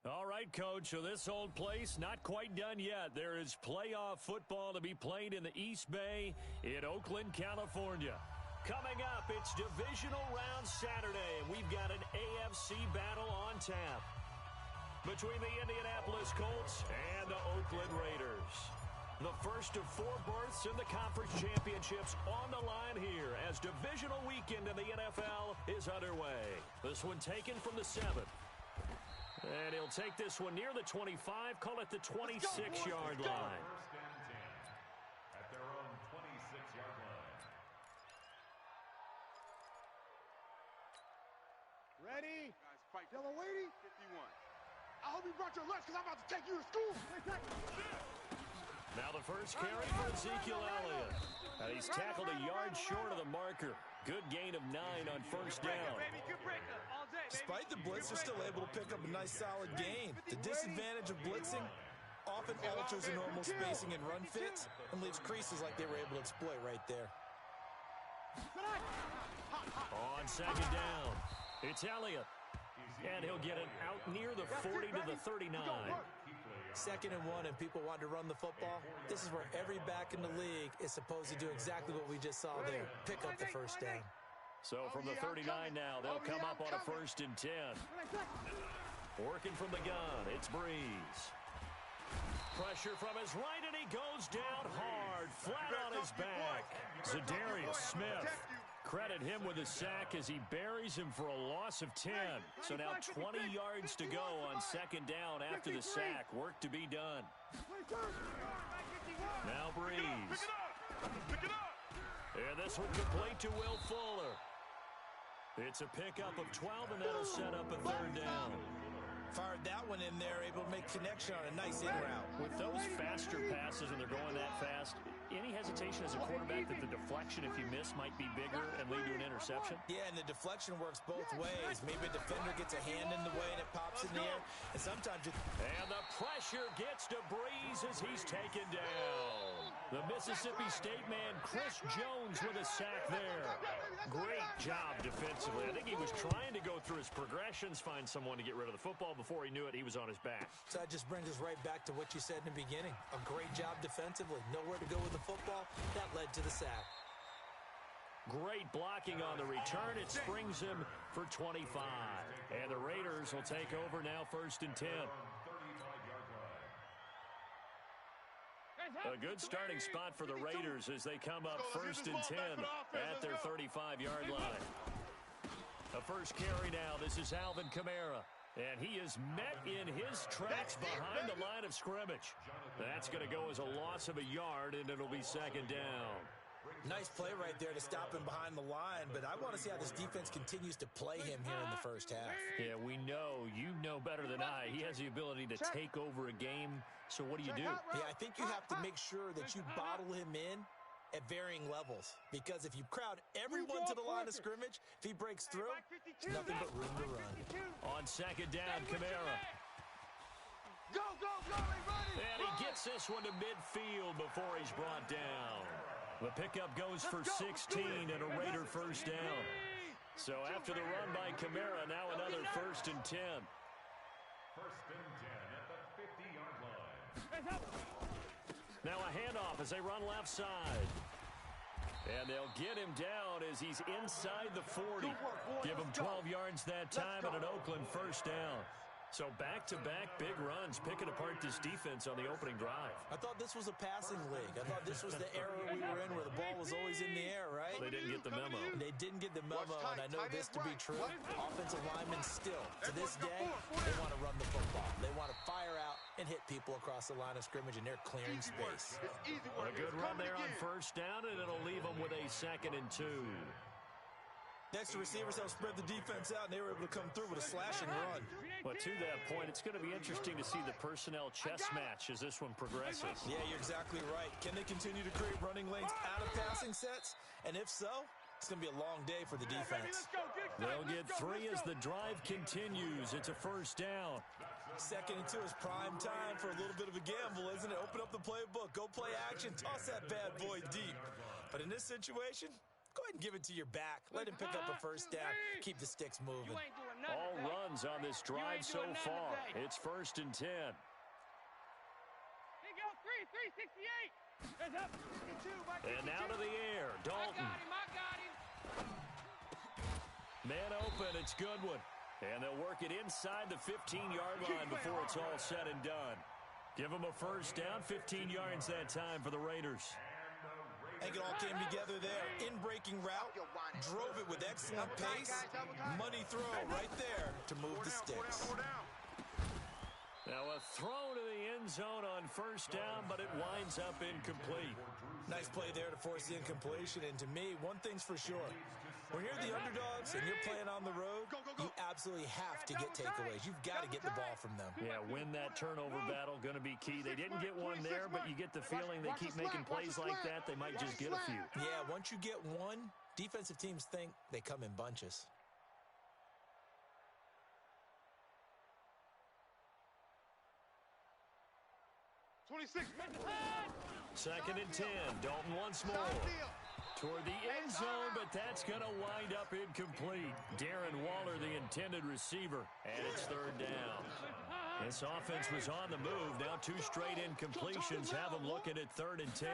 All right, Coach, so this old place not quite done yet. There is playoff football to be played in the East Bay in Oakland, California. Coming up, it's divisional round Saturday, and we've got an AFC battle on tap between the Indianapolis Colts and the Oakland Raiders. The first of 4 berths in the conference championships on the line here as divisional weekend in the NFL is underway. This one taken from the 7th. And he'll take this one near the 25, call it the 26-yard line. First and 10 at their own 26-yard line. Ready? Yellow lady? 51. I hope you brought your lunch because I'm about to take you to school. Now the first carry for Ezekiel Elliott. And he's tackled a yard short of the marker. Good gain of 9 on first down. Despite the blitz, they're still able to pick up a nice solid gain. The disadvantage of blitzing often alters the normal spacing and run fits and leaves creases like they were able to exploit right there. On second down, it's Elliott. And he'll get it out near the 40 to the 39. 2nd and 1, and people want to run the football. This is where every back in the league is supposed to do exactly what we just saw there, pick up the first down. So from the 39 now, they'll come up on a 1st and 10. Working from the gun, it's Breeze. Pressure from his right, and he goes down hard, flat on his back. Zadarius Smith. Credit him with a sack as he buries him for a loss of 10. So now 20 yards to go on 2nd down after the sack. Work to be done. Now Breeze. And this one complete to Will Fuller. It's a pickup of 12, and that'll set up a 3rd down. Fired that one in there, able to make connection on a nice in route. With those faster passes and they're going that fast, any hesitation as a quarterback that the deflection, if you miss, might be bigger and lead to an interception? Yeah, and the deflection works both ways. Maybe a defender gets a hand in the way and it pops in the air, and sometimes it... And the pressure gets to Breeze as he's taken down. The Mississippi State man, Chris Jones, with a sack there. Great job defensively. I think he was trying to go through his progressions, find someone to get rid of the football. Before he knew it, he was on his back. So that just brings us right back to what you said in the beginning. A great job defensively. Nowhere to go with the football. That led to the sack. Great blocking on the return. It springs him for 25. And the Raiders will take over now 1st and 10. A good starting spot for the Raiders as they come up 1st and 10 at their 35-yard line. The first carry now. This is Alvin Kamara. And he is met in his tracks behind the line of scrimmage. That's going to go as a loss of a yard, and it'll be 2nd down. Nice play right there to stop him behind the line, but I want to see how this defense continues to play him here in the first half. Yeah, we know. You know better than I. He has the ability to take over a game, so what do you do? Yeah, I think you have to make sure that you bottle him in at varying levels, because if you crowd everyone to the line of scrimmage, if he breaks through, there's nothing but room to run. On 2nd down, Kamara. Go, go, go, and he gets this one to midfield before he's brought down. The pickup goes for 16 and a Raider 1st down. So after the run by Kamara, now another 1st and 10. 1st and 10 at the 50-yard line. Now a handoff as they run left side. And they'll get him down as he's inside the 40. Give him 12 yards that time and an Oakland 1st down. So back-to-back big runs, picking apart this defense on the opening drive. I thought this was a passing league. I thought this was the era we were in where the ball was always in the air, right? They didn't get the memo. They didn't get the memo, and I know this to be true. Offensive linemen still, to this day, they want to run the football. They want to fire out and hit people across the line of scrimmage, and they're clearing space. A good run there on 1st down, and it'll leave them with a 2nd and 2. Next, the receivers helped spread the defense out, and they were able to come through with a slashing run. But to that point, it's going to be interesting to see the personnel chess match as this one progresses. Yeah, you're exactly right. Can they continue to create running lanes out of passing sets? And if so, it's going to be a long day for the defense. They'll get 3 as the drive continues. It's a 1st down. 2nd and 2 is prime time for a little bit of a gamble, isn't it? Open up the playbook, go play action, toss that bad boy deep. But in this situation, go ahead and give it to your back. Let him pick up a 1st down. Keep the sticks moving. You ain't doing All runs on this drive so far. It's 1st and 10. Here goes 368. And now to the air, Dalton. I got him. Man open, it's Goodwin. And they'll work it inside the 15-yard line before it's all said and done. Give them a first down, 15 yards that time for the Raiders. I think it all came together there. In-breaking route, drove it with excellent pace. Money throw right there to move the sticks. Now a throw to the end zone on first down, but it winds up incomplete. Nice play there to force the incompletion. And to me, one thing's for sure. When you're the underdogs and you're playing on the road, you absolutely have to get takeaways. You've got to get the ball from them. Yeah, win that turnover battle, going to be key. They didn't get one there, but you get the feeling they keep making plays like that, they might just get a few. Yeah, once you get one, defensive teams think they come in bunches. Second and 10. Dalton once more. Toward the end zone, but that's going to wind up incomplete. Darren Waller, the intended receiver, and it's third down. This offense was on the move. Now 2 straight incompletions have them looking at 3rd and 10.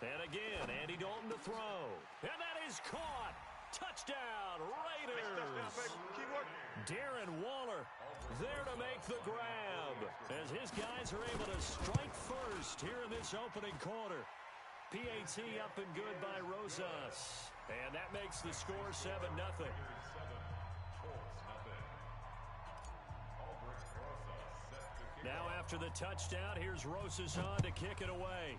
And again, Andy Dalton to throw. And that is caught. Touchdown, Raiders. Darren Waller there to make the grab as his guys are able to strike first here in this opening quarter. PAT up and good by Rosas. And that makes the score 7-0. Now after the touchdown, here's Rosas on to kick it away.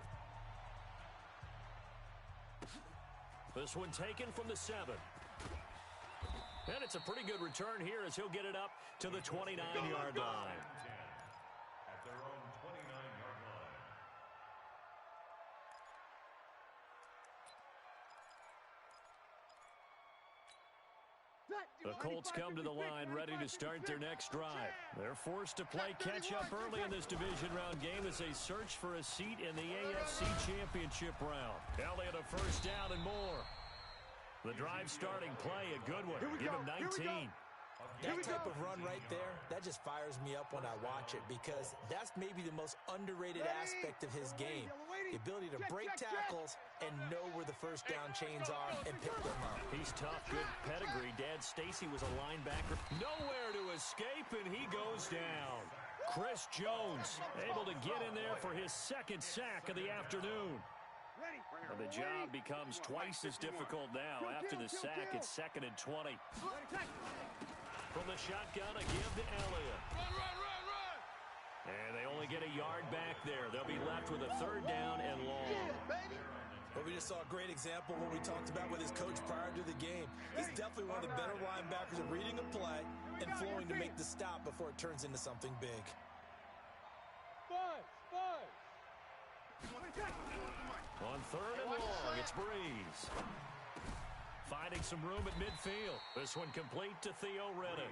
This one taken from the 7. And it's a pretty good return here as he'll get it up to the 29-yard line. At their own 29-yard line. The Colts come to the line ready to start their next drive. They're forced to play catch-up early in this division round game as they search for a seat in the AFC Championship round. Elliott a first down and more. The drive starting play, a good one. Give him 19. That type of run right there, that just fires me up when I watch it because that's maybe the most underrated aspect of his game. The ability to break tackles and know where the first down chains are and pick them up. He's tough, good pedigree. Dad Stacy was a linebacker. Nowhere to escape, and he goes down. Chris Jones able to get in there for his 2nd sack of the afternoon. And the job becomes twice as difficult now. After the sack, it's 2nd and 20. From the shotgun, a give to Elliott. And they only get a yard back there. They'll be left with a 3rd down and long. Well, we just saw a great example of what we talked about with his coach prior to the game. He's definitely one of the better linebackers at reading a play and flowing to make the stop before it turns into something big. On 3rd and long, it's Breeze. Finding some room at midfield. This one complete to Theo Reddick.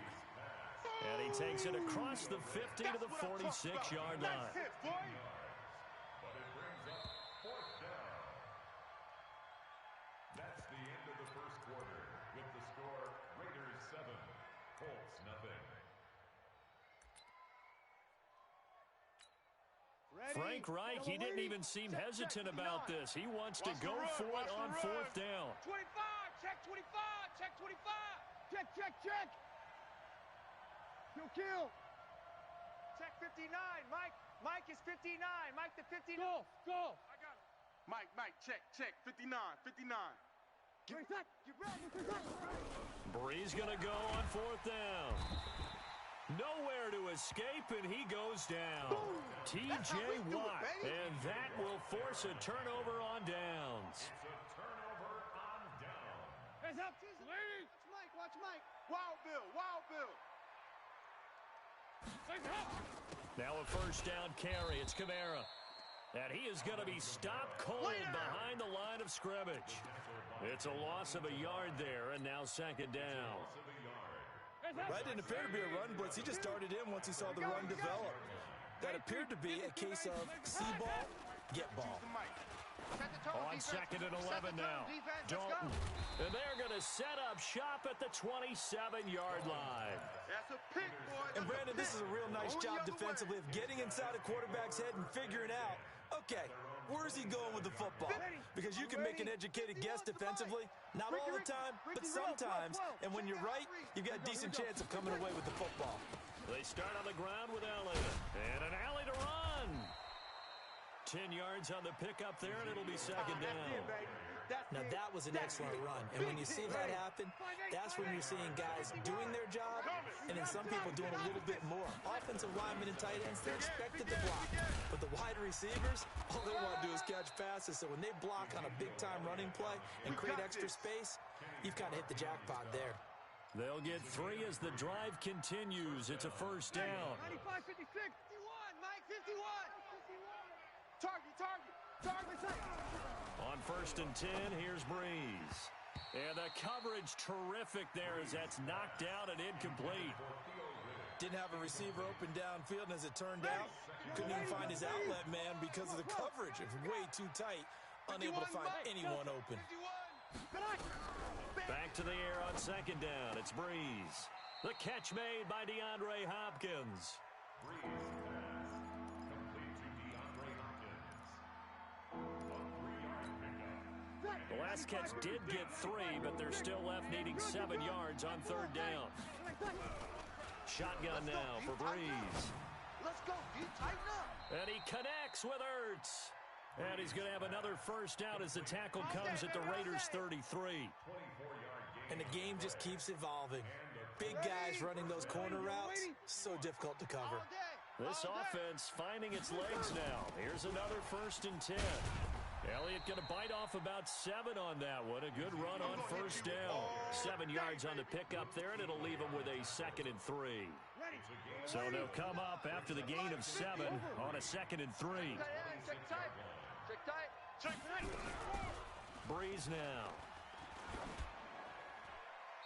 And he takes it across the 50 to the 46-yard line. But it brings up 4th down. That's the end of the first quarter with the score Raiders 7, Colts 0. Frank Reich, he didn't even seem hesitant about this. He wants to go for it on 4th down. 25, check 25, check 25. Check. Kill. Check 59, Mike is 59, Mike the 59. Go. I got it. Mike, check, 59. Get ready. Breeze gonna go on 4th down. Nowhere to escape, and he goes down. T.J. Watt, and that will force a turnover on downs. It's a turnover on down. Hands up, lady. Watch Mike. Wild Bill. Now a first down carry. It's Kamara. And he is going to be stopped cold behind the line of scrimmage. It's a loss of a yard there, and now 2nd down. That didn't appear to be a run blitz. He just darted in once he saw the run develop. That appeared to be a case of see ball, get ball. On 2nd and 11 now. Dalton. And they're going to set up shop at the 27-yard line. That's a pick, boy. And Brandon, this is a real nice job defensively of getting inside a quarterback's head and figuring out, okay, where's he going with the football? Because you can make an educated guess defensively, not all the time, but sometimes. And when you're right, you've got a decent chance of coming away with the football. They start on the ground with Elliott. And an alley to run. 10 yards on the pickup there, and it'll be second down. Now, that was an excellent run. And when you see that happen, that's when you're seeing guys doing their job and then some people doing a little bit more. Offensive linemen and tight ends, they're expected to block. But the wide receivers, all they want to do is catch passes. So when they block on a big-time running play and create extra space, you've kind of hit the jackpot there. They'll get 3 as the drive continues. It's a first down. 95, 56, 51, Mike, 51. Target. On 1st and 10, here's Breeze. And the coverage terrific there as that's knocked out and incomplete. Didn't have a receiver open downfield, and as it turned out, couldn't even find his outlet man because of the coverage. It was way too tight, unable to find anyone open. Back to the air on 2nd down. It's Breeze. The catch made by DeAndre Hopkins. The last catch did get 3, but they're still left needing 7 yards on 3rd down. Shotgun now for Breeze. Let's go, dude. Tighten up. And he connects with Ertz. And he's going to have another first down as the tackle comes at the Raiders' 33. And the game just keeps evolving. Big guys running those corner routes, so difficult to cover. This offense finding its legs now. Here's another 1st and 10. Elliott going to bite off about 7 on that one. A good run on 1st down. 7 yards on the pickup there, and it'll leave him with a 2nd and 3. So they'll come up after the gain of 7 on a 2nd and 3. Breeze now.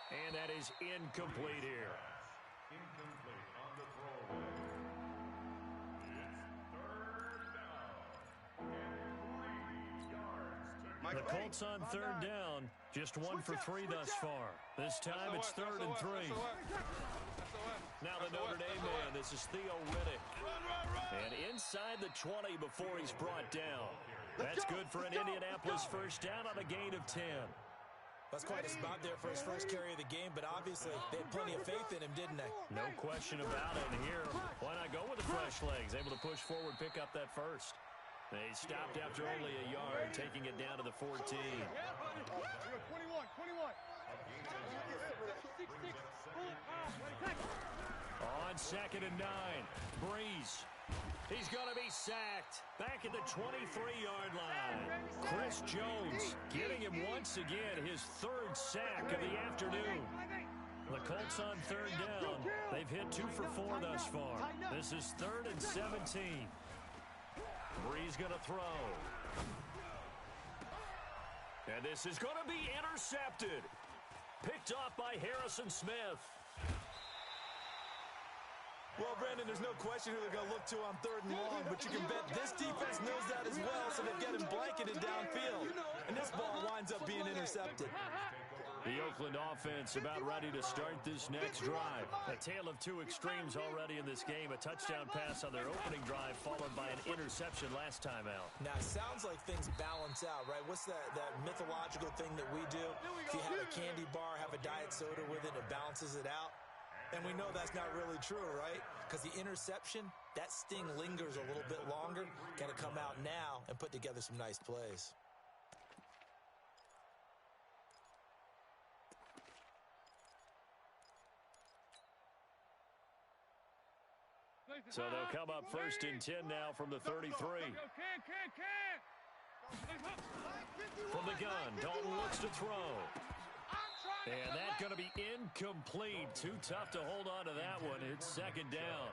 And that is incomplete here. Incomplete on the throwaway. It's 3rd down. The Colts on 3rd down. Just 1 for 3 thus far. This time it's 3rd and 3. Now the Notre Dame man. This is Theo Riddick. And inside the 20 before he's brought down. That's good for an Indianapolis first down on a gain of 10. That's quite a spot there for his first carry of the game, but obviously they had plenty of faith in him, didn't they? No question about it. And here, why not go with the fresh legs? Able to push forward, pick up that first. They stopped after only a yard, taking it down to the 14. 21. On 2nd and 9, Breeze. He's going to be sacked back at the 23-yard line. Chris Jones getting him once again his 3rd sack of the afternoon. The Colts on 3rd down. They've hit 2 for 4 thus far. This is 3rd and 17. Breeze going to throw. And this is going to be intercepted. Picked off by Harrison Smith. Well, Brandon, there's no question who they're going to look to on 3rd and long, but you can bet this defense knows that as well, so they've got him blanketed downfield. And this ball winds up being intercepted. The Oakland offense about ready to start this next drive. A tale of 2 extremes already in this game. A touchdown pass on their opening drive, followed by an interception last time out. Now, it sounds like things balance out, right? What's that mythological thing that we do? If you have a candy bar, have a diet soda with it, it balances it out. And we know that's not really true, right? Because the interception, that sting lingers a little bit longer. Got to come out now and put together some nice plays. So they'll come up 1st and 10 now from the 33. From the gun, Dalton looks to throw. And that's going to be incomplete. Too tough to hold on to that one. It's 2nd down.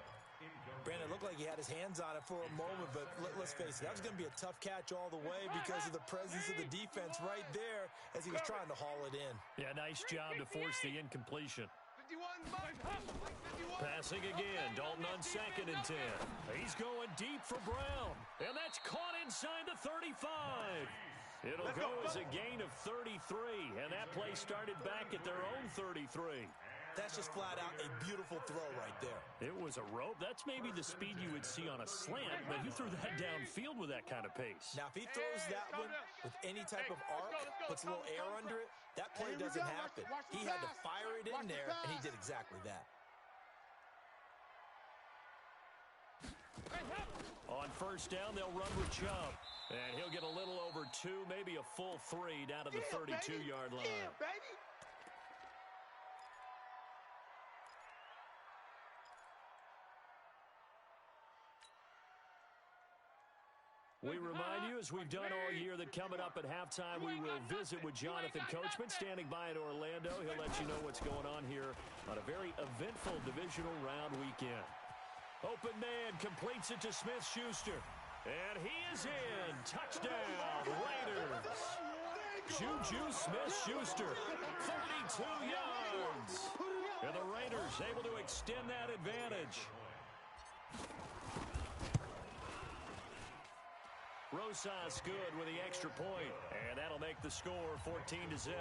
Brandon, looked like he had his hands on it for a moment, but let's face it, that was going to be a tough catch all the way because of the presence of the defense right there as he was trying to haul it in. Yeah, nice job to force the incompletion. Passing again, Dalton on 2nd and 10. He's going deep for Brown, and that's caught inside the 35. It'll go as a gain of 33, and that play started back at their own 33. That's just flat out a beautiful throw right there. It was a rope. That's maybe the speed you would see on a slant, but he threw that downfield with that kind of pace. Now, if he throws that one with any type of arc, puts a little air under it, that play doesn't happen. He had to fire it in there, and he did exactly that. On 1st down, they'll run with Chubb. And he'll get a little over 2, maybe a full 3 down to the 32-yard line. We remind you, as we've done all year, that coming up at halftime, we will visit with Jonathan Coachman, standing by in Orlando. He'll let you know what's going on here on a very eventful divisional round weekend. Open man completes it to Smith-Schuster. And he is in. Touchdown, Raiders. Juju Smith-Schuster, 32 yards. And the Raiders able to extend that advantage. Rosas good with the extra point, and that'll make the score 14-0.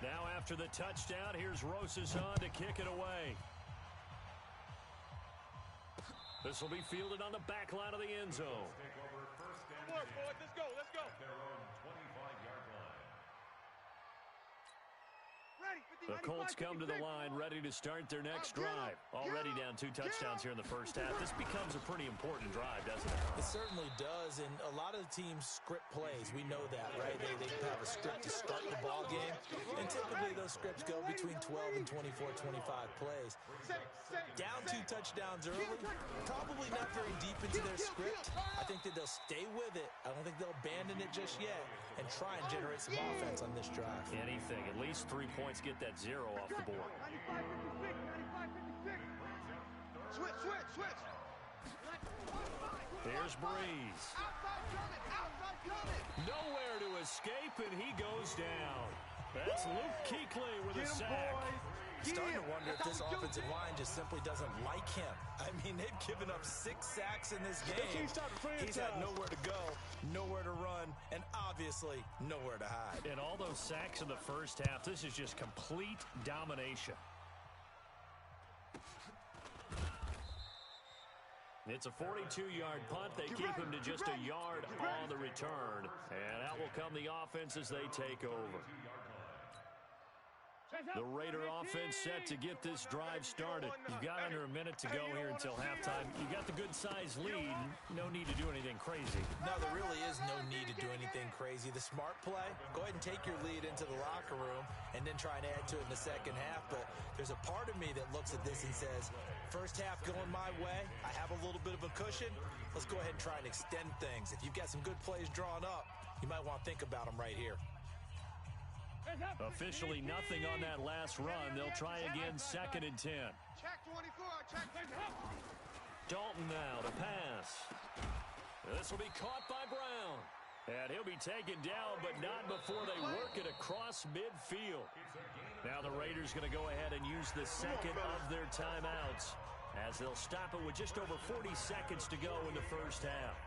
Now after the touchdown, here's Rosas on to kick it away. This will be fielded on the back line of the end zone. Let's go, let's go. The Colts come to the line ready to start their next drive. Already down 2 touchdowns here in the first half. This becomes a pretty important drive, doesn't it? It certainly does, and a lot of the teams script plays. We know that, right? They have a script to start the ball game, and typically those scripts go between 12 and 24, 25 plays. Down 2 touchdowns early, probably not very deep into their script. I think that they'll stay with it. I don't think they'll abandon it just yet and try and generate some offense on this drive. Anything, at least 3 points, get that 0 off the board. 95-56. Switch. Here's Breeze. Nowhere to escape, and he goes down. That's Luke Kuechly with a sack. Starting to wonder if this offensive line just simply doesn't like him. I mean, they've given up 6 sacks in this game. He's had nowhere to go, nowhere to run, and obviously nowhere to hide. And all those sacks in the first half, this is just complete domination. It's a 42-yard punt. They keep him to just a yard on the return. And out will come the offense as they take over. The Raider offense set to get this drive started. You've got under a minute to go here until halftime. You got the good-sized lead. No need to do anything crazy. No, there really is no need to do anything crazy. The smart play, go ahead and take your lead into the locker room and then try and add to it in the second half. But there's a part of me that looks at this and says, first half going my way, I have a little bit of a cushion. Let's go ahead and try and extend things. If you've got some good plays drawn up, you might want to think about them right here. Officially nothing on that last run. They'll try again, 2nd and 10. Check 24, check. Dalton now to pass. This will be caught by Brown. And he'll be taken down, but not before they work it across midfield. Now the Raiders going to go ahead and use the second of their timeouts as they'll stop it with just over 40 seconds to go in the first half.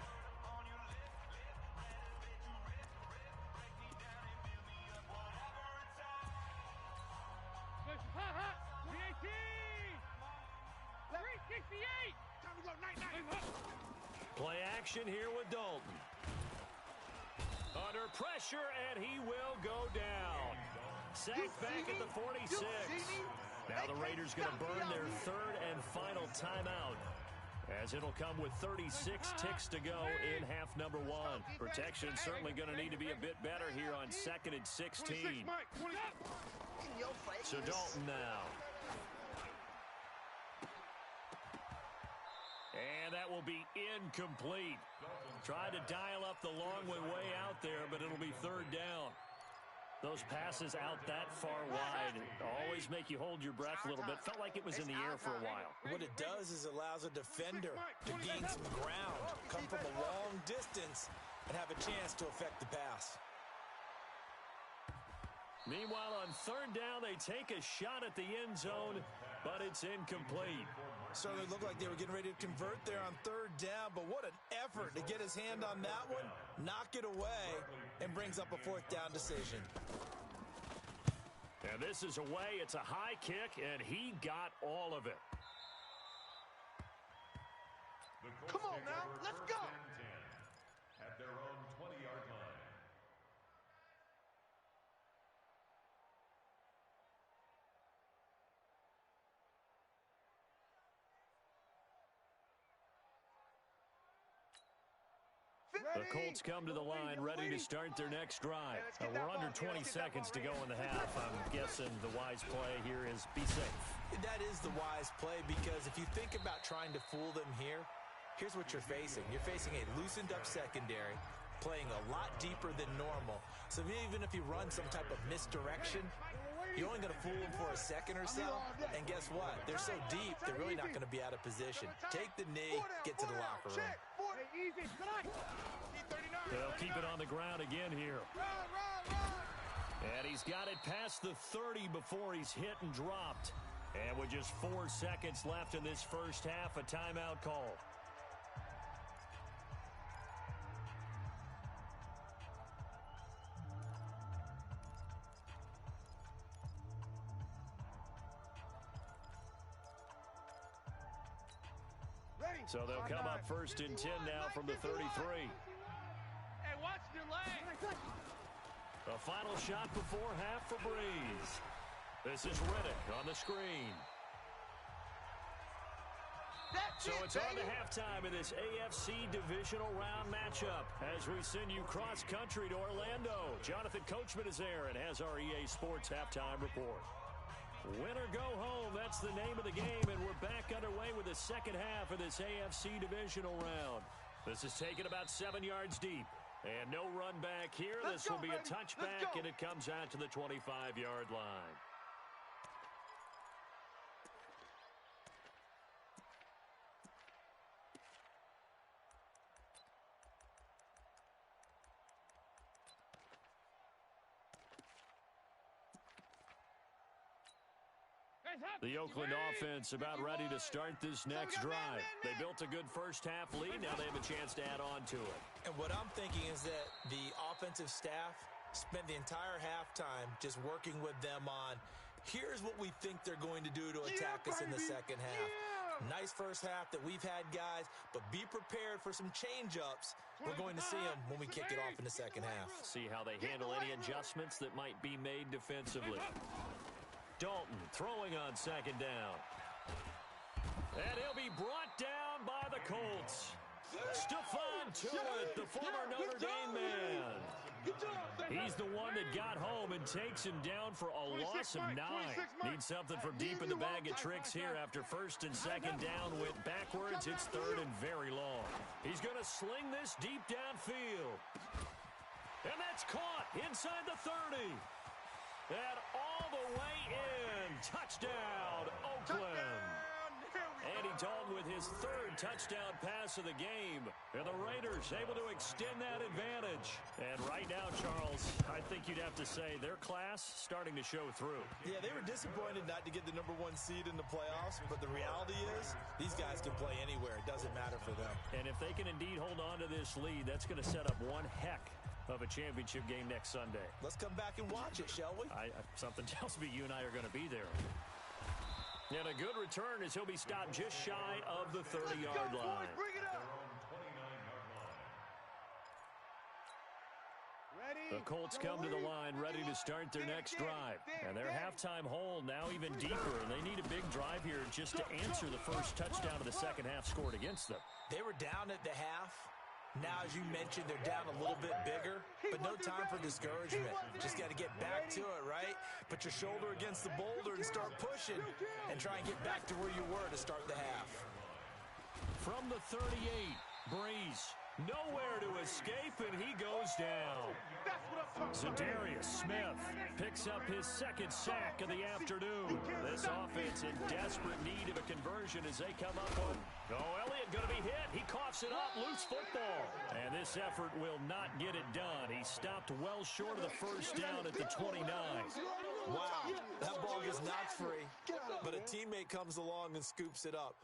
Play action here with Dalton. Under pressure, and he will go down. Sacked back at the 46. Now the Raiders going to burn their 3rd and final timeout, as it'll come with 36 ticks to go in half number 1. Protection certainly going to need to be a bit better here on 2nd and 16. So Dalton now. And that will be incomplete. Tried to dial up the long way out there, but it'll be 3rd down. Those passes out that far wide always make you hold your breath a little bit. Felt like it was in the air for a while. What it does is allows a defender to gain some ground, come from a long distance, and have a chance to affect the pass. Meanwhile, on third down, they take a shot at the end zone, but it's incomplete. Certainly looked like they were getting ready to convert there on third down, but what an effort to get his hand on that one, knock it away, and brings up a fourth down decision. And this is away. It's a high kick, and he got all of it. Come on now, let's go. At their own 20-yard line. The Colts come to the line ready to start their next drive. We're under 20 seconds to go in the half. I'm guessing the wise play here is be safe. That is the wise play, because if you think about trying to fool them here, here's what you're facing. You're facing a loosened up secondary, playing a lot deeper than normal. So even if you run some type of misdirection, you're only going to fool them for a second or so. And guess what? They're so deep, they're really not going to be out of position. Take the knee, get to the locker room. They'll keep it on the ground again here. And he's got it past the 30 before he's hit and dropped. And with just 4 seconds left in this first half, a timeout call. So they'll come up first and 10 now from the 33. Hey, watch the leg. A final shot before half for Breeze. This is Riddick on the screen. So it's on to halftime in this AFC divisional round matchup as we send you cross-country to Orlando. Jonathan Coachman is there and has our EA Sports halftime report. Win or go home, that's the name of the game, and we're back underway with the second half of this AFC divisional round. This is taken about 7 yards deep, and no run back here. This will be a touchback, and it comes out to the 25-yard line. The Oakland offense about ready to start this next drive. They built a good first half lead. Now they have a chance to add on to it. And what I'm thinking is that the offensive staff spent the entire halftime just working with them on, here's what we think they're going to do to attack us in the second half. Nice first half that we've had, guys, but be prepared for some change-ups. We're going to see them when we kick it off in the second half. See how they handle any adjustments that might be made defensively. Dalton throwing on second down. And he'll be brought down by the Colts. Stephon Tuitt, the former Notre Dame man. He's the one that got home and takes him down for a loss of 9. Needs something from deep in the bag of tricks here after first and second down went backwards. It's third and very long. He's going to sling this deep downfield. And that's caught inside the 30. And all the way in. Touchdown, Oakland. Andy Dalton with his third touchdown pass of the game. And the Raiders able to extend that advantage. And right now, Charles, I think you'd have to say their class starting to show through. Yeah, they were disappointed not to get the #1 seed in the playoffs, but the reality is these guys can play anywhere. It doesn't matter for them. And if they can indeed hold on to this lead, that's going to set up one heck of a championship game next Sunday. Let's come back and watch it, shall we? Something tells me you and I are going to be there. And a good return as he'll be stopped just shy of the 30-yard line. Bring it up. The Colts come to the line ready to start their next drive. And their halftime hole now even deeper. And they need a big drive here just to answer the first touchdown of the second half scored against them. They were down at the half. Now, as you mentioned, they're down a little bit bigger, but no time for discouragement. Just got to get back to it, right? Put your shoulder against the boulder and start pushing and try and get back to where you were to start the half. From the 38, Breeze nowhere to escape, and he goes down. Za'Darius Smith picks up his second sack of the afternoon. This offense in desperate need of a conversion as they come up on. Oh, Elliott going to be hit. He coughs picks it up, loose football. And this effort will not get it done. He stopped well short of the first down at the 29. Wow, that ball gets knocked free, but a teammate comes along and scoops it up.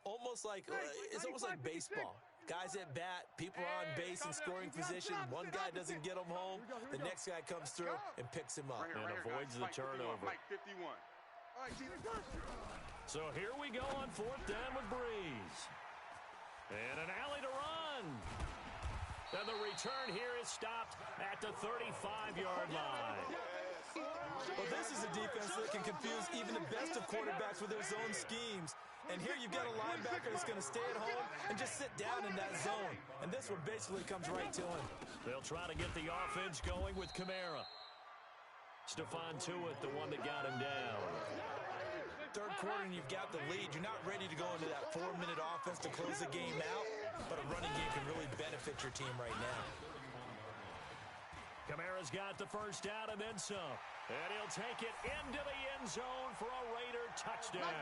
It's almost like baseball. Guys at bat, people are on base in scoring position. One guy doesn't get him home. The next guy comes through and picks him up. And avoids the turnover. So here we go on fourth down with Breeze. And an alley to run. And the return here is stopped at the 35-yard line. Well, this is a defense that can confuse even the best of quarterbacks with their zone schemes. And here you've got a linebacker that's going to stay at home and just sit down in that zone. And this one basically comes right to him. They'll try to get the offense going with Kamara. Stephon Tuitt, the one that got him down. Third quarter and you've got the lead. You're not ready to go into that 4-minute offense to close the game out, but a running game can really benefit your team right now. Kamara's got the first down and then some. And he'll take it into the end zone for a Raider touchdown.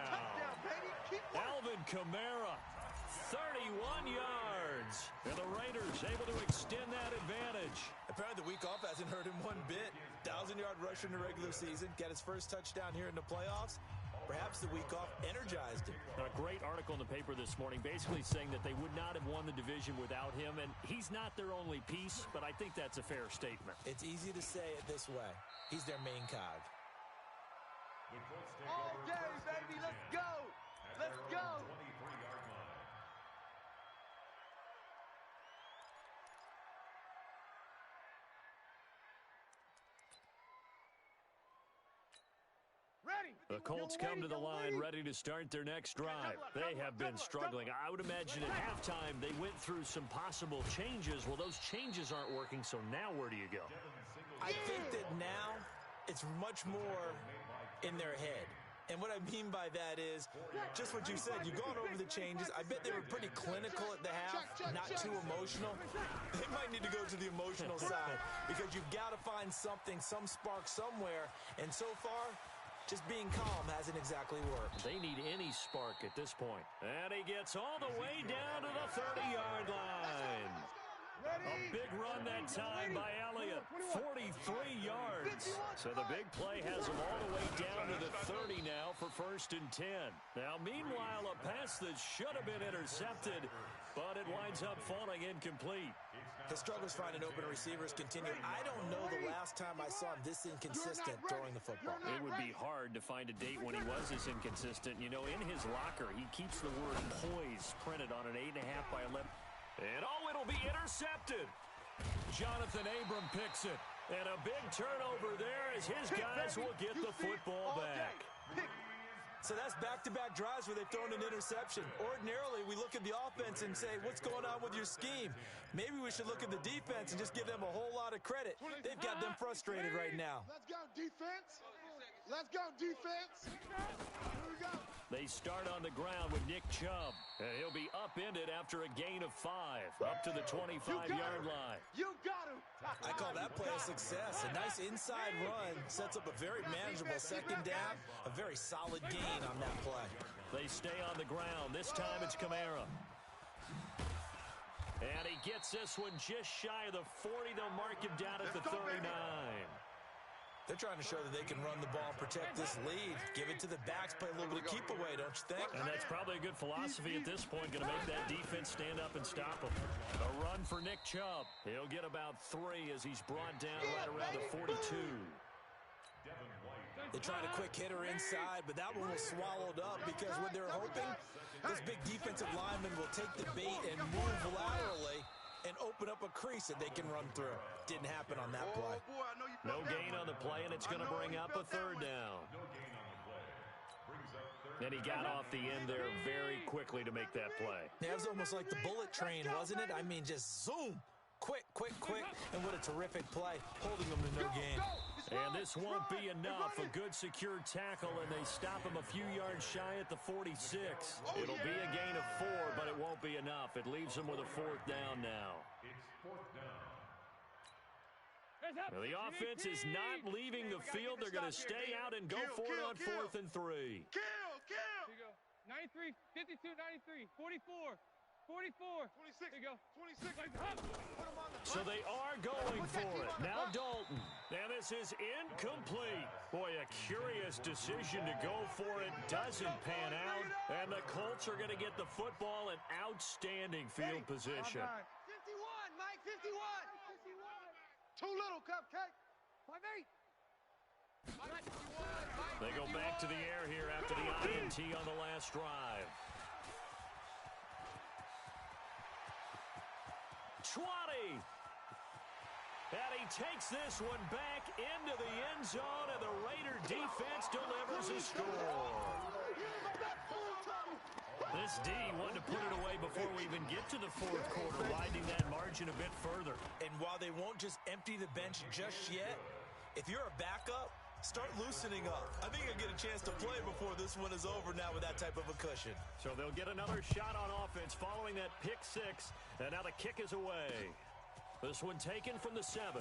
Alvin Kamara, 31 yards. And the Raiders able to extend that advantage. Apparently the week off hasn't hurt him one bit. 1,000-yard rusher in the regular season. Got his first touchdown here in the playoffs. Perhaps the week off energized him. A great article in the paper this morning basically saying that they would not have won the division without him, and he's not their only piece, but I think that's a fair statement. It's easy to say it this way. He's their main cog. All day, baby, let's go! Let's go! The Colts come to the line ready to start their next drive. They have been struggling. I would imagine at halftime they went through some possible changes. Well, those changes aren't working, so now where do you go? I think that now it's much more in their head. And what I mean by that is just what you said. You've gone over the changes. I bet they were pretty clinical at the half, not too emotional. They might need to go to the emotional side because you've got to find something, some spark somewhere. And so far, just being calm hasn't exactly worked. They need any spark at this point. And he gets all the way down to the 30-yard line. A big run that time by Elliott, 43 yards. So the big play has him all the way down to the 30 now for 1st and 10. Now, meanwhile, a pass that should have been intercepted, but it winds up falling incomplete. The struggles finding open receivers continue. I don't know the last time I saw him this inconsistent throwing the football. It would be hard to find a date when he was this inconsistent. You know, in his locker, he keeps the word poise printed on an 8.5 by 11. And it'll be intercepted. Jonathan Abram picks it. And a big turnover there as his guys will get the football back. So that's back-to-back drives where they've thrown an interception. Ordinarily, we look at the offense and say, what's going on with your scheme? Maybe we should look at the defense and just give them a whole lot of credit. They've got them frustrated right now. Let's go, defense. Let's go, defense. Here we go. They start on the ground with Nick Chubb. And he'll be upended after a gain of 5, up to the 25-yard line. You got him. I call that play a success. A nice inside run sets up a very manageable second down, a very solid gain on that play. They stay on the ground. This time it's Kamara. And he gets this one just shy of the 40. They'll mark him down at the 39. They're trying to show that they can run the ball and protect this lead. Give it to the backs, play a little bit of keep away, don't you think? And that's probably a good philosophy at this point. Going to make that defense stand up and stop them. A run for Nick Chubb. He'll get about 3 as he's brought down right around the 42. They tried a quick hitter inside, but that one was swallowed up because what they're hoping, this big defensive lineman will take the bait and move laterally and open up a crease that they can run through. Didn't happen on that play. No gain on the play, and it's going to bring up a 3rd down. And he got off the end there very quickly to make that play. Yeah, it was almost like the bullet train, wasn't it? I mean, just zoom. Quick, quick, quick. And what a terrific play, holding them to no gain. And this won't be enough. A good secure tackle, and they stop him a few yards shy at the 46. It'll be a gain of 4, but it won't be enough. It leaves them with a 4th down now. Now, the offense is not leaving the field. They're going to stay out and go for it on 4th and 3. Kill! 93, 52, 93, 44. 44. 26. There you go. 26. So they are going for it. Now Dalton. And this is incomplete. Boy, a curious decision to go for it. Doesn't pan out. And the Colts are going to get the football in outstanding field position. 51, Mike, 51. Too little, Cupcake. 5-8. They go back to the air here after the INT on the last drive. 20. And he takes this one back into the end zone, and the Raider defense delivers a score. This D wanted to put it away before we even get to the fourth quarter, widening that margin a bit further. And while they won't just empty the bench just yet, if you're a backup, start loosening up. I think you'll get a chance to play before this one is over now with that type of a cushion. So they'll get another shot on offense following that pick six, and now the kick is away. This one taken from the 7.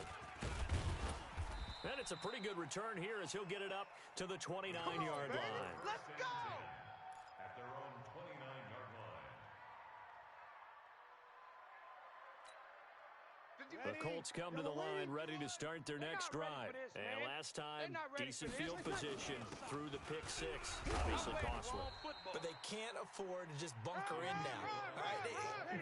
And it's a pretty good return here as he'll get it up to the 29-yard line. Let's go! At their own 29-yard line. The Colts come to the line ready to start their next drive. And last time, decent field position through the pick six. Obviously costly. But they can't afford to just bunker in now. All right,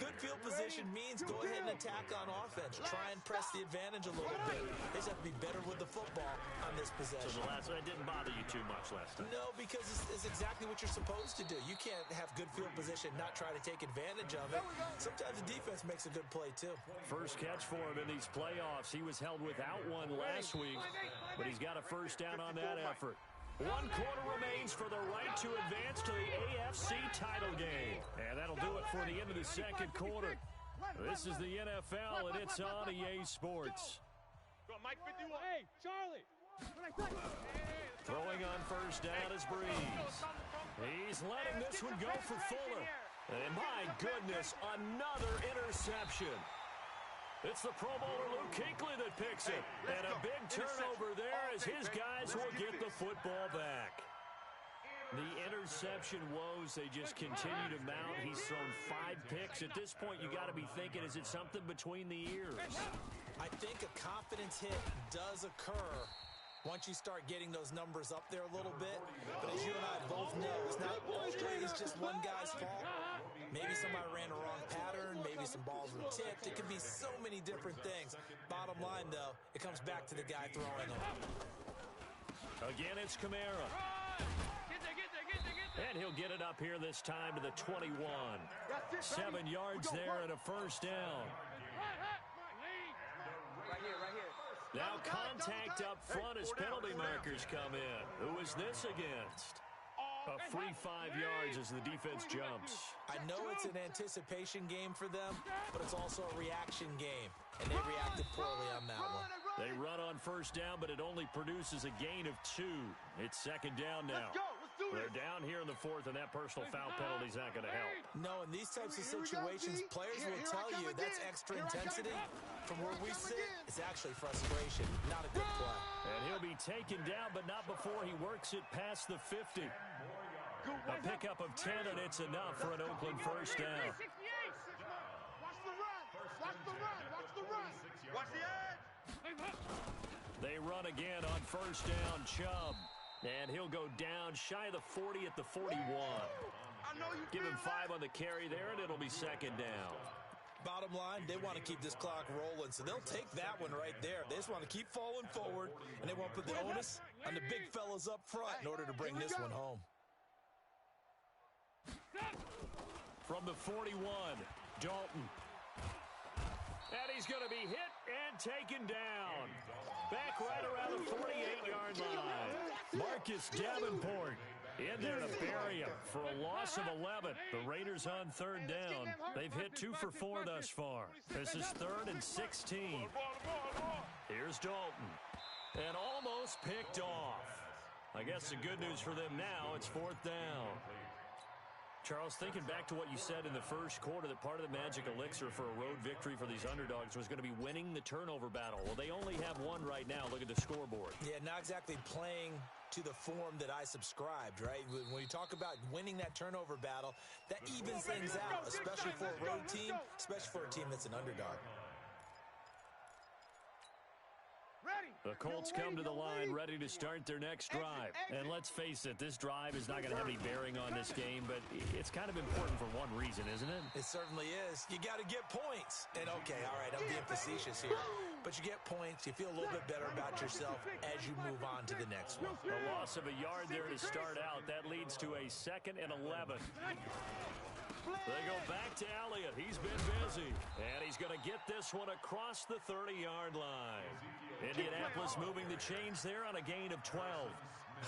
good field position means go ahead and attack on offense. Try and press the advantage a little bit. They just have to be better with the football on this possession. So the last one didn't bother you too much last time? No, because it's exactly what you're supposed to do. You can't have good field position, not try to take advantage of it. Sometimes the defense makes a good play, too. First catch for him in these playoffs. He was held without one last week, but he's got a first down on that effort. 1 quarter remains for the right to advance to the AFC title game. And that'll do it for the end of the second quarter. This is the NFL, and it's on EA Sports. Go, Mike, 51. Hey, Charlie. Throwing on first down is Breeze. He's letting this one go for Fuller. And my goodness, another interception. It's the Pro Bowler Luke Kuechly that picks it. And a big turnover there as his guys will get the football back. The interception woes, they just continue to mount. He's thrown 5 picks. At this point, you got to be thinking, is it something between the ears? I think a confidence hit does occur once you start getting those numbers up there a little bit. But as you and I both know, it's not always just one guy's fault. Maybe somebody ran a wrong pattern. Maybe some balls were tipped. It could be so many different things. Bottom line, though, it comes back to the guy throwing them. Again, it's Kamara. And he'll get it up here this time to the 21. 7 yards there and a first down. Right here. Now contact up front as penalty markers come in. Who is this against? A free 5 yards as the defense jumps. I know it's an anticipation game for them, but it's also a reaction game, and they reacted poorly on that one. They run on first down, but it only produces a gain of 2. It's second down now. They're down here in the 4th, and that personal foul penalty is not going to help. No, in these types of situations, players will tell you that's extra intensity. From where we sit, it's actually frustration, not a good play. And he'll be taken down, but not before he works it past the 50. A pickup of 10, and it's enough for an Oakland first down. Watch the run. Watch the edge. They run again on first down, Chubb. And he'll go down shy of the 40 at the 41. Give him 5 on the carry there, and it'll be second down. Bottom line, they want to keep this clock rolling, so they'll take that one right there. They just want to keep falling forward, and they want to put the onus on the big fellas up front in order to bring this one home. From the 41, Dalton. And he's going to be hit and taken down. Back right around the 48-yard line. Marcus Davenport in there to bury him for a loss of 11. The Raiders on third down. They've hit 2 for 4 thus far. This is 3rd and 16. Here's Dalton. And almost picked off. I guess the good news for them now, it's 4th down. Charles, thinking back to what you said in the first quarter, that part of the magic elixir for a road victory for these underdogs was going to be winning the turnover battle. Well, they only have 1 right now. Look at the scoreboard. Yeah, not exactly playing to the form that I subscribed, right? When you talk about winning that turnover battle, that evens things out, especially for a road team, especially for a team that's an underdog. The Colts come to the line ready to start their next drive. And let's face it, this drive is not going to have any bearing on this game, but it's kind of important for one reason, isn't it? It certainly is. You got to get points. And okay, all right, I'm being facetious here. But you get points, you feel a little bit better about yourself as you move on to the next one. A loss of a yard there to start out. That leads to a 2nd and 11. They go back to Elliott. He's been busy. And he's going to get this one across the 30-yard line. Indianapolis moving the chains there on a gain of 12.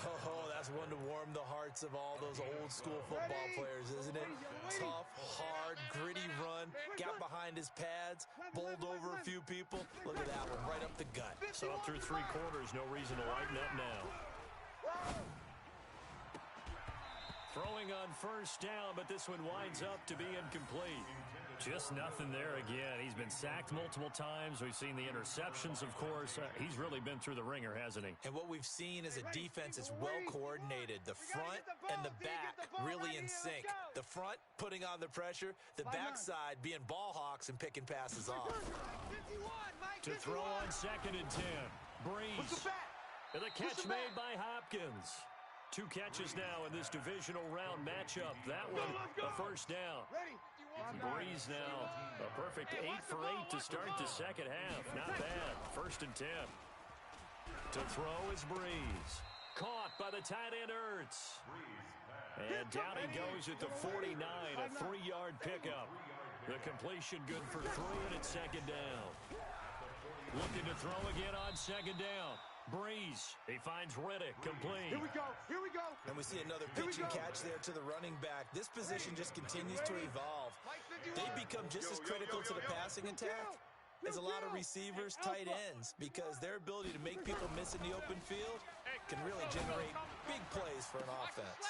Oh, that's one to warm the hearts of all those old-school football players, isn't it? Tough, hard, gritty run. Got behind his pads, bowled over a few people. Look at that one, right up the gut. So up through 3 quarters, no reason to lighten up now. Throwing on first down, but this one winds up to be incomplete. Just nothing there again. He's been sacked multiple times. We've seen the interceptions, of course. He's really been through the ringer, hasn't he? And what we've seen is a defense that's well coordinated. The front and the back really in sync. The front putting on the pressure, the backside being ball hawks and picking passes off. To throw on 2nd and 10. Breeze. And the catch made by Hopkins. 2 catches now in this divisional round matchup. That one, a first down. Breeze now, a perfect 8 for 8 to start the second half. Not bad. 1st and 10. To throw is Breeze. Caught by the tight end Ertz. And down he goes at the 49, a 3-yard pickup. The completion good for 3, and it's 2nd down. Looking to throw again on 2nd down. Breeze, he finds Riddick, complete. Here we go, here we go. And we see another pitch and catch there to the running back. This position just continues to evolve. They become just as critical to the passing attack as a lot of receivers, tight ends, because their ability to make people miss in the open field can really generate big plays for an offense.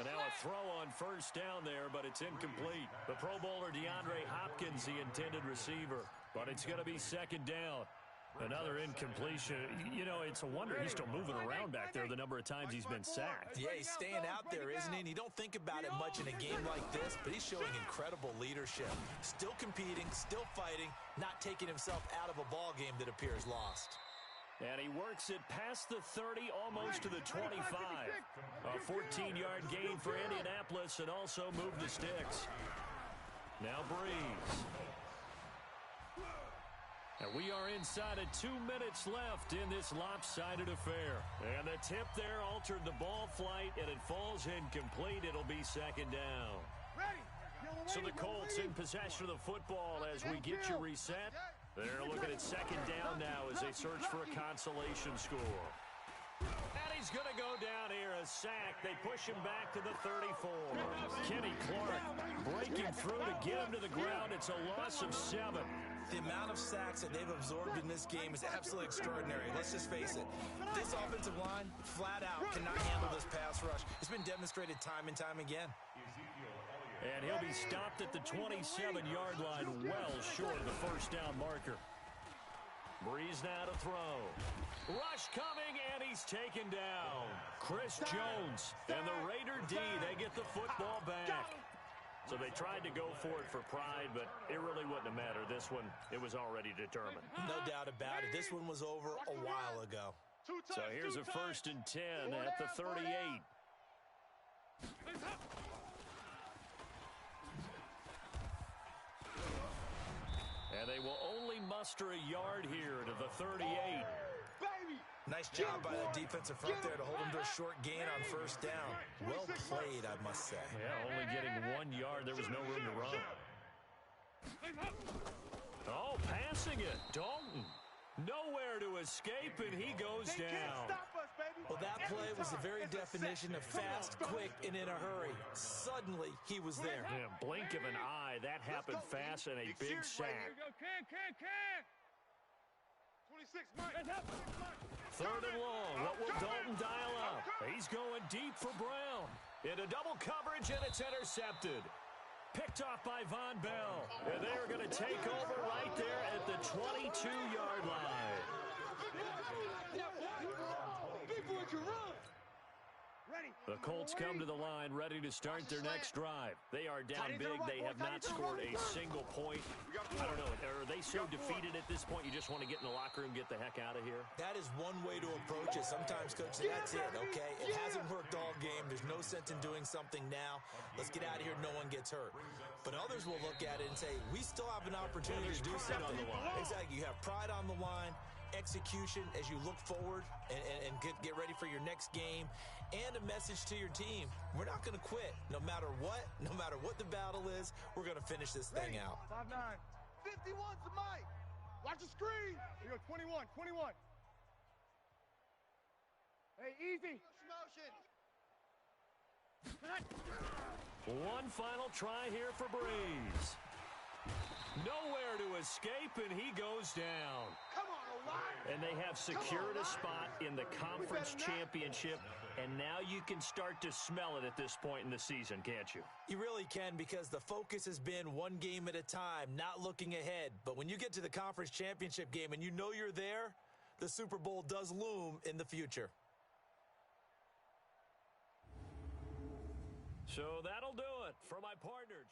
And now a throw on first down there, but it's incomplete. The Pro Bowler DeAndre Hopkins, the intended receiver, but it's going to be 2nd down. Another incompletion. You know, it's a wonder he's still moving around back there the number of times he's been sacked. Yeah, he's staying out there, isn't he? And you don't think about it much in a game like this, but he's showing incredible leadership. Still competing, still fighting, not taking himself out of a ball game that appears lost. And he works it past the 30, almost to the 25. A 14-yard gain for Indianapolis and also move the sticks. Now Breeze. And we are inside of 2 minutes left in this lopsided affair. And the tip there altered the ball flight, and it falls incomplete. It'll be 2nd down. So the Colts in possession of the football as we get you reset. They're looking at 2nd down now as they search for a consolation score. And he's going to go down here, a sack. They push him back to the 34. Kenny Clark breaking through to get him to the ground. It's a loss of 7. The amount of sacks that they've absorbed in this game is absolutely extraordinary. Let's just face it. This offensive line, flat out, cannot handle this pass rush. It's been demonstrated time and time again. And he'll be stopped at the 27-yard line, well short of the first down marker. Breeze now to throw. Rush coming, and he's taken down. Chris Jones and the Raider D, they get the football back. So they tried to go for it for pride, but it really wouldn't have mattered. This one, it was already determined. No doubt about it. This one was over a while ago. So here's a 1st and 10 at the 38. And they will only muster a yard here to the 38. Nice job by the defensive front there to hold him to a short gain on first down. Well played, I must say. Yeah, only getting 1 yard. There was no room to run. Oh, passing it. Dalton. Nowhere to escape, and he goes down. Well, that play was the very definition of fast, quick, and in a hurry. Suddenly, he was there. Yeah, blink of an eye. That happened fast and a big sack. 3rd and long. What will Dalton dial up? He's going deep for Brown. Into double coverage, and it's intercepted. Picked off by Von Bell. And they're going to take over right there at the 22-yard line. boy can run. Ready. The Colts come to the line ready to start their next drive. They are down big. They have not scored a single point. I don't know. Are they so defeated at this point you just want to get in the locker room, get the heck out of here? That is one way to approach it. Sometimes, Coach, that's it, okay? It hasn't worked all game. There's no sense in doing something now. Let's get out of here. No one gets hurt. But others will look at it and say, we still have an opportunity to do something. On the line. Exactly. You have pride on the line, execution as you look forward and get ready for your next game, and a message to your team. We're not going to quit no matter what the battle is. We're going to finish this thing out. 5'9". 51's the mic. Watch the screen. Here you go, 21. Hey, easy. Motion. One final try here for Breeze. Nowhere to escape, and he goes down. Come on, O'Reilly. And they have secured a spot in the conference championship, and now you can start to smell it at this point in the season, can't you? You really can, because the focus has been one game at a time, not looking ahead. But when you get to the conference championship game and you know you're there, the Super Bowl does loom in the future. So that'll do it for my partner.